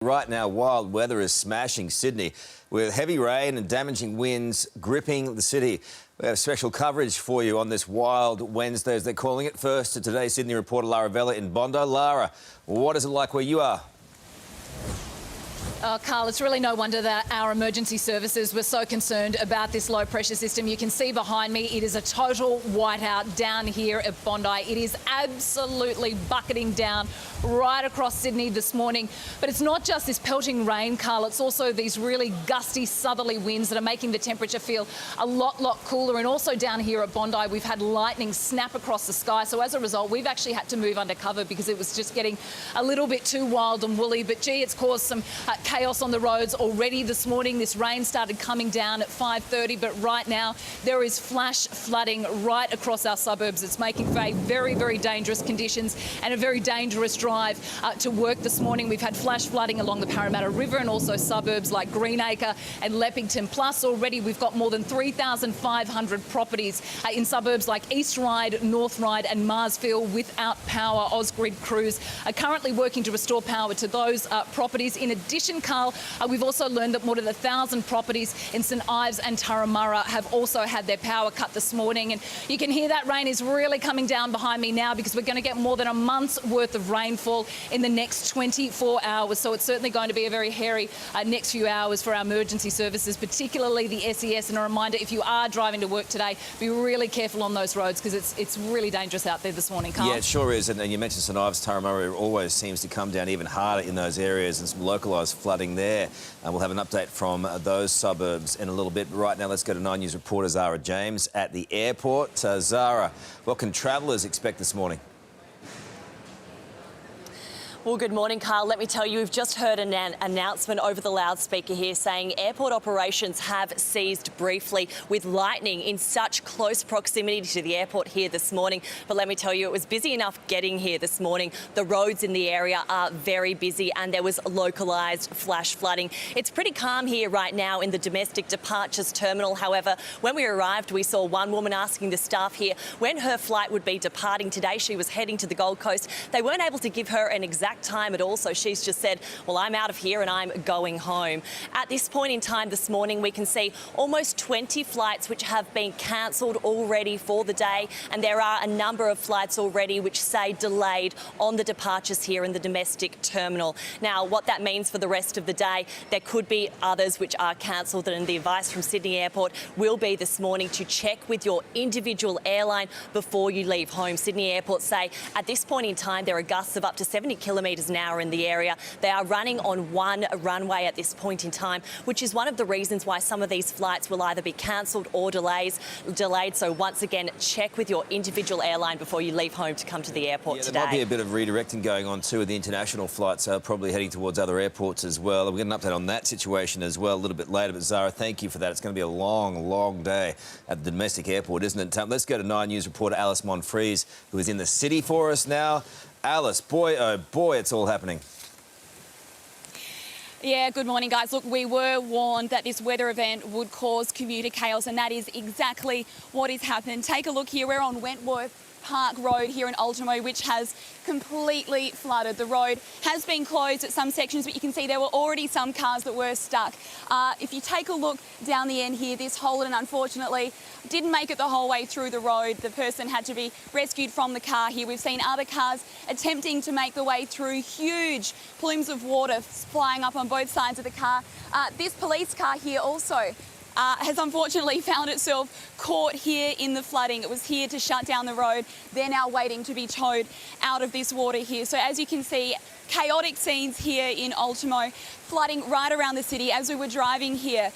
Right now, wild weather is smashing Sydney with heavy rain and damaging winds gripping the city. We have special coverage for you on this wild Wednesday, as they're calling it. First to today's Sydney reporter Lara Vella in Bondi. Lara, what is it like where you are? Oh, Carl, it's really no wonder that our emergency services were so concerned about this low pressure system. You can see behind me, it is a total whiteout down here at Bondi. It is absolutely bucketing down right across Sydney this morning. But it's not just this pelting rain, Carl, it's also these really gusty southerly winds that are making the temperature feel a lot cooler. And also down here at Bondi, we've had lightning snap across the sky. So as a result, we've actually had to move under cover because it was just getting a little bit too wild and woolly. But gee, it's caused some chaos on the roads already this morning. This rain started coming down at 5:30, but right now there is flash flooding right across our suburbs. It's making for very dangerous conditions and a very dangerous drive to work this morning. We've had flash flooding along the Parramatta River and also suburbs like Greenacre and Leppington. Plus already we've got more than 3,500 properties in suburbs like East Ryde, North Ryde and Marsville without power. Ausgrid crews are currently working to restore power to those properties. In addition, Carl, we've also learned that more than 1,000 properties in St Ives and Turramurra have also had their power cut this morning. And you can hear that rain is really coming down behind me now because we're going to get more than a month's worth of rainfall in the next 24 hours. So it's certainly going to be a very hairy next few hours for our emergency services, particularly the SES. And a reminder, if you are driving to work today, be really careful on those roads because it's really dangerous out there this morning, Carl. Yeah, it sure is. And you mentioned St Ives, Turramurra always seems to come down even harder in those areas, and some localised flooding there. And we'll have an update from those suburbs in a little bit. Right now, let's go to 9 News reporter Zara James at the airport. Zara, what can travellers expect this morning? Well, good morning, Carl. Let me tell you, we've just heard an announcement over the loudspeaker here saying airport operations have ceased briefly with lightning in such close proximity to the airport here this morning. But let me tell you, it was busy enough getting here this morning. The roads in the area are very busy and there was localised flash flooding. It's pretty calm here right now in the domestic departures terminal. However, when we arrived, we saw one woman asking the staff here when her flight would be departing today. She was heading to the Gold Coast. They weren't able to give her an exact time at all, so she's just said, well, I'm out of here and I'm going home. At this point in time this morning, we can see almost 20 flights which have been cancelled already for the day, and there are a number of flights already which say delayed on the departures here in the domestic terminal. Now, what that means for the rest of the day, there could be others which are cancelled, and the advice from Sydney Airport will be this morning to check with your individual airline before you leave home. Sydney Airport say at this point in time there are gusts of up to 70 kilometres an hour in the area. They are running on one runway at this point in time, which is one of the reasons why some of these flights will either be cancelled or delayed. So once again, check with your individual airline before you leave home to come to the airport today. There might be a bit of redirecting going on too with the international flights, probably heading towards other airports as well. We'll get an update on that situation as well a little bit later. But Zara, thank you for that. It's going to be a long day at the domestic airport, isn't it? Let's go to 9 News reporter Alice Monfries, who is in the city for us now. Alice, boy, oh boy, it's all happening. Yeah, good morning, guys. Look, we were warned that this weather event would cause commuter chaos, and that is exactly what has happened. Take a look here. We're on Wentworth Park Road here in Ultimo, which has completely flooded. The road has been closed at some sections, but you can see there were already some cars that were stuck. If you take a look down the end here, this Holden unfortunately didn't make it the whole way through the road. The person had to be rescued from the car here. We've seen other cars attempting to make the way through, huge plumes of water flying up on both sides of the car. This police car here also has unfortunately found itself caught here in the flooding. It was here to shut down the road. They're now waiting to be towed out of this water here. So as you can see, chaotic scenes here in Ultimo, flooding right around the city. As we were driving here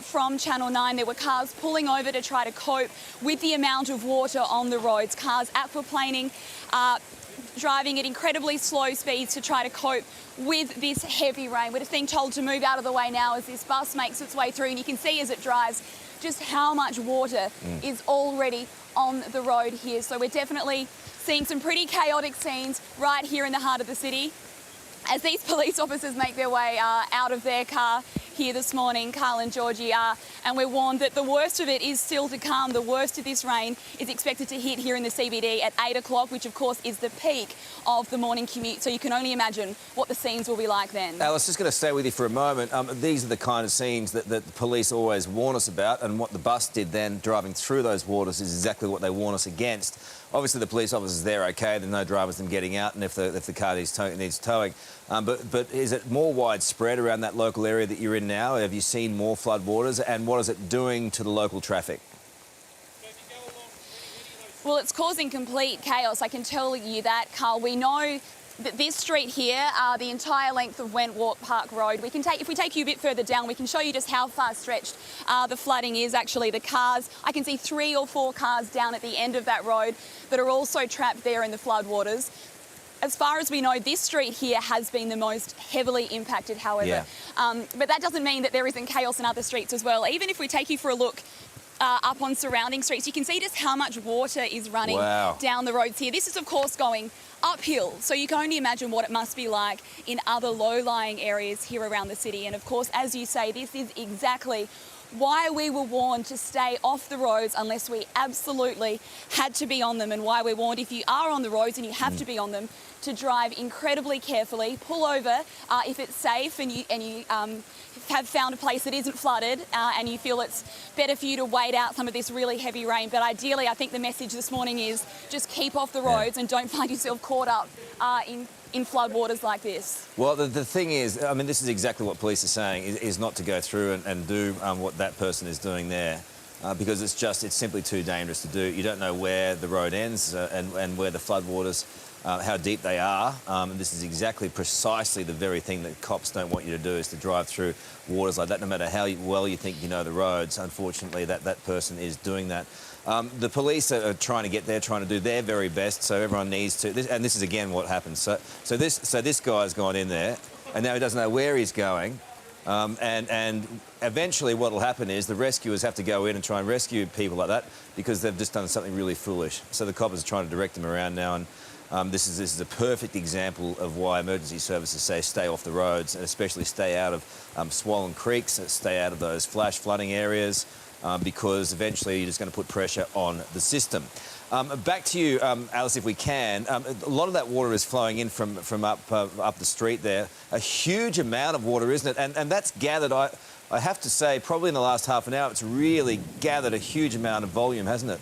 from Channel 9, there were cars pulling over to try to cope with the amount of water on the roads. Cars aquaplaning, driving at incredibly slow speeds to try to cope with this heavy rain. We're just being told to move out of the way now as this bus makes its way through, and you can see as it drives just how much water is already on the road here. So we're definitely seeing some pretty chaotic scenes right here in the heart of the city. As these police officers make their way out of their car here this morning, Carl and Georgie, and we're warned that the worst of it is still to come. The worst of this rain is expected to hit here in the CBD at 8 o'clock, which of course is the peak of the morning commute. So you can only imagine what the scenes will be like then. Alice, just going to stay with you for a moment. These are the kind of scenes that the police always warn us about, and what the bus did then driving through those waters is exactly what they warn us against. Obviously, the police officers, they're OK. There's no dramas them getting out, and if the car needs towing. But is it more widespread around that local area that you're in now? Have you seen more flood waters, and what is it doing to the local traffic? Well, it's causing complete chaos, I can tell you that, Carl. We know that this street here, the entire length of Wentworth Park Road, if we take you a bit further down, we can show you just how far stretched the flooding is. Actually, the cars, I can see 3 or 4 cars down at the end of that road that are also trapped there in the floodwaters. As far as we know, this street here has been the most heavily impacted, however. Yeah. But that doesn't mean that there isn't chaos in other streets as well. Even if we take you for a look up on surrounding streets, you can see just how much water is running down the roads here. This is, of course, going uphill, so you can only imagine what it must be like in other low-lying areas here around the city. And, of course, as you say, this is exactly why we were warned to stay off the roads unless we absolutely had to be on them, and why we're warned if you are on the roads and you have to be on them, to drive incredibly carefully, pull over if it's safe and you have found a place that isn't flooded and you feel it's better for you to wait out some of this really heavy rain. But ideally, I think the message this morning is just keep off the roads and don't find yourself caught up in floodwaters like this. Well, the thing is, I mean, this is exactly what police are saying, is not to go through and do what that person is doing there. Because it's simply too dangerous to do. You don't know where the road ends and where the floodwaters, how deep they are. And this is precisely the very thing that cops don't want you to do, is to drive through waters like that. No matter how well you think you know the roads, unfortunately, that person is doing that. The police are trying to get there, trying to do their very best, so everyone needs to... And this is, again, what happens. So this guy's gone in there, and now he doesn't know where he's going. And eventually what will happen is the rescuers have to go in and try and rescue people like that because they've just done something really foolish. So the coppers are trying to direct them around now, and this is a perfect example of why emergency services say stay off the roads, and especially stay out of swollen creeks, stay out of those flash flooding areas, because eventually you're just going to put pressure on the system. Back to you, Alice, if we can. A lot of that water is flowing in from up the street there. A huge amount of water, isn't it? And that's gathered, I have to say, probably in the last half an hour, it's really gathered a huge amount of volume, hasn't it?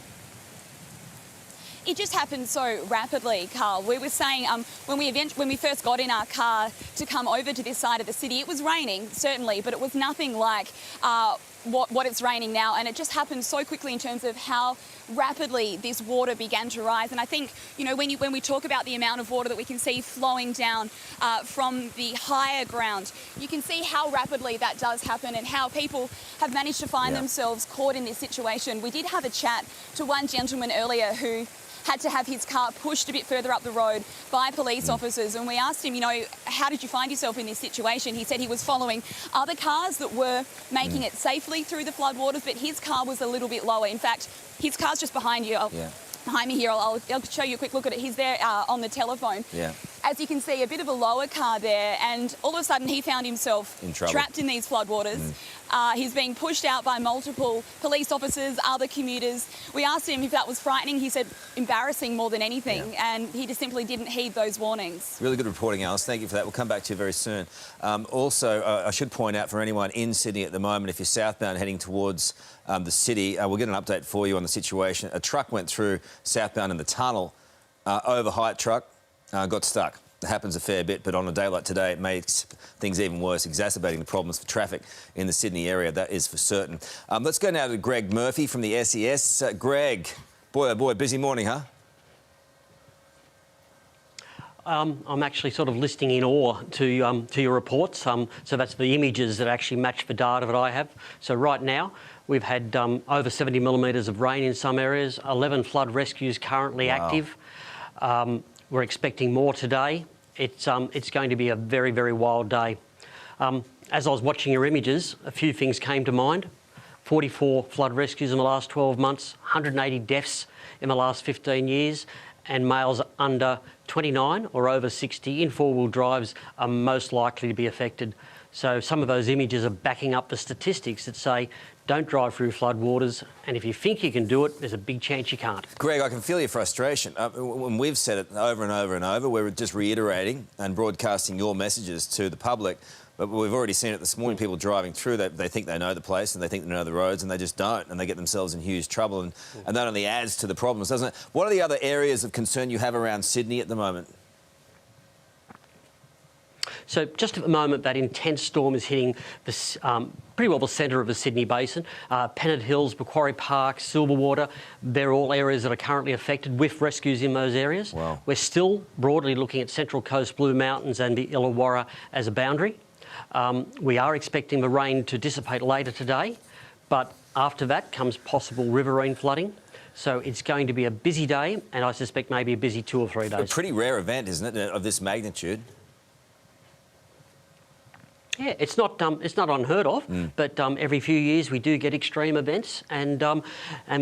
It just happened so rapidly, Carl. We were saying when we first got in our car to come over to this side of the city, it was raining, certainly, but it was nothing like what it's raining now, and it just happened so quickly in terms of how rapidly this water began to rise. And I think, you know, when we talk about the amount of water that we can see flowing down from the higher ground, you can see how rapidly that does happen and how people have managed to find themselves caught in this situation. We did have a chat to one gentleman earlier who had to have his car pushed a bit further up the road by police officers, and we asked him, you know, how did you find yourself in this situation? He said he was following other cars that were making it safely through the floodwaters, but his car was a little bit lower. In fact, his car's just behind you. Behind me here, I'll show you a quick look at it. He's there on the telephone. As you can see, a bit of a lower car there, and all of a sudden he found himself trapped in these floodwaters. He's being pushed out by multiple police officers, other commuters. We asked him if that was frightening. He said embarrassing more than anything, and he just simply didn't heed those warnings. Really good reporting, Alice. Thank you for that. We'll come back to you very soon. Also, I should point out for anyone in Sydney at the moment, if you're southbound heading towards the city, we'll get an update for you on the situation. A truck went through southbound in the tunnel, over-height truck, got stuck. It happens a fair bit, but on a day like today, it makes things even worse, exacerbating the problems for traffic in the Sydney area, that is for certain. Let's go now to Greg Murphy from the SES. Greg, boy, oh boy, busy morning, huh? I'm actually sort of listening in awe to your reports. So that's the images that actually match the data that I have. So right now, we've had over 70 millimetres of rain in some areas, 11 flood rescues currently active. We're expecting more today. It's going to be a very, very wild day. As I was watching your images, a few things came to mind. 44 flood rescues in the last 12 months, 180 deaths in the last 15 years, and males under 29 or over 60 in four-wheel drives are most likely to be affected. So some of those images are backing up the statistics that say don't drive through floodwaters, and if you think you can do it, there's a big chance you can't. Greg, I can feel your frustration. When we've said it over and over and over, we're just reiterating and broadcasting your messages to the public. But we've already seen it this morning, people driving through, they think they know the place and they think they know the roads, and they just don't, and they get themselves in huge trouble. And that only adds to the problems, doesn't it? What are the other areas of concern you have around Sydney at the moment? So just at the moment, that intense storm is hitting this, pretty well the centre of the Sydney Basin. Pennant Hills, Macquarie Park, Silverwater, they're all areas that are currently affected with rescues in those areas. Wow. We're still broadly looking at Central Coast Blue Mountains and the Illawarra as a boundary. We are expecting the rain to dissipate later today, but after that comes possible riverine flooding. So it's going to be a busy day, and I suspect maybe a busy 2 or 3 days. A pretty rare event, isn't it, of this magnitude? Yeah, it's not unheard of, but every few years we do get extreme events, and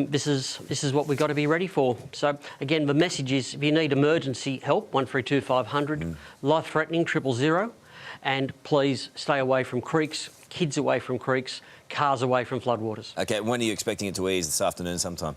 this is what we've got to be ready for. So again, the message is: if you need emergency help, 132 500, life-threatening 000, and please stay away from creeks, kids away from creeks, cars away from floodwaters. OK, when are you expecting it to ease? This afternoon sometime?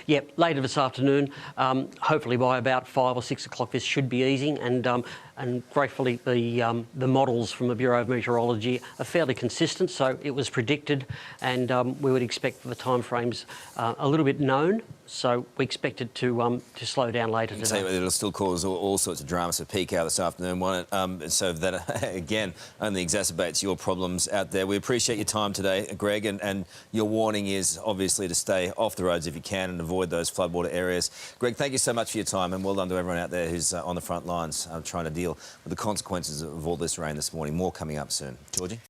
Yeah, later this afternoon, hopefully by about 5 or 6 o'clock, this should be easing, and gratefully the models from the Bureau of Meteorology are fairly consistent, so it was predicted, and we would expect the timeframes a little bit known, so we expect it to slow down later today. So it'll still cause all sorts of dramas for peak hour this afternoon, won't it? So that, again, only exacerbates your problems out there. We appreciate your time today, Greg, and your warning is obviously to stay off the roads if you can and avoid those floodwater areas. Greg, thank you so much for your time, and well done to everyone out there who's on the front lines trying to deal with the consequences of all this rain this morning. More coming up soon. Georgie?